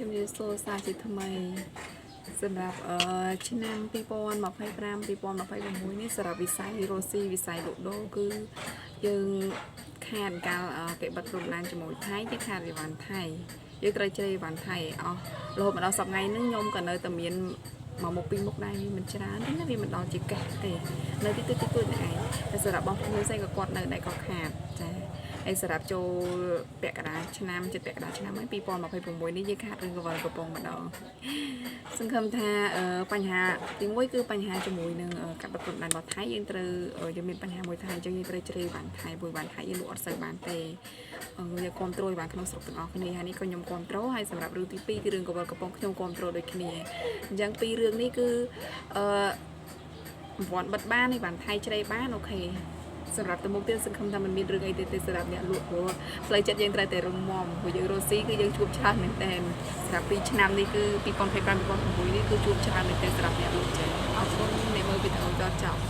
ជំរាបសួរសាជាថ្មីសម្រាប់ឆ្នាំ2025 2026នេះសម្រាប់វិស័យរ៉ូស៊ីវិស័យលក់ដូរគឺយើងខាតកាលគេបិទព្រំដែនជាមួយថៃយើងខាតអីវ៉ាន់ថៃយើងត្រូវជ្រើអីវ៉ាន់ថៃអស់រហូតមកដល់សប្តាហ៍ថ្ងៃហ្នឹងខ្ញុំក៏នៅតែមានមកមុខពីមុខដែរវាមិនច្រើនទេណាវាមិនដល់ជាកេះទេនៅទីនេះឯងតែសម្រាប់បងប្អូនផ្សេងក៏គាត់នៅដែរក៏ខាតចាហើយសម្រាប់ចូលពាក់កណ្ដាលឆ្នាំជិតពាក់កណ្ដាលឆ្នាំហើយ2026នេះយើងខាតរឿងកវលកំពុងម្ដងសង្ឃឹមថាបញ្ហាទី1គឺបញ្ហាជាមួយនឹងកាត់បិទព្រំដែនរបស់ថៃយើងត្រូវយើងមានបញ្ហាមួយថៃអញ្ចឹងយើងត្រូវជ្រើបានថៃមួយបានថៃយើងលក់អត់សូវបានទេយើងគ្រប់គ្រងបានក្នុងស្រុកទាំងអស់គ្នាហើយនេះក៏ខ្ញុំគ្រប់គ្រងហើយសម្រាប់រឿងទី2គឺរឿងកវលកំពុងខ្ញុំគ្រប់គ្រងដូចគ្នាអញ្ចឹងពីររឿងនេះគឺប្រព័ន្ធបិទបាននេះបានថៃជ្រេបានអូខេសម្រាប់ទៅមុខទៀតសង្ឃឹមថាมันមានរឿងអីទេសម្រាប់អ្នកលក់ព្រោះផ្លូវចិត្តយើងត្រូវតែរឹងមាំព្រោះយើងរស់ស៊ីគឺយើងជួបច្រើនមែនតើសម្រាប់2ឆ្នាំនេះគឺ2025 2026នេះគឺជួបច្រើនមែនតើសម្រាប់អ្នកលក់ចា៎អរគុណអ្នកមើលវីដេអូដល់ចប់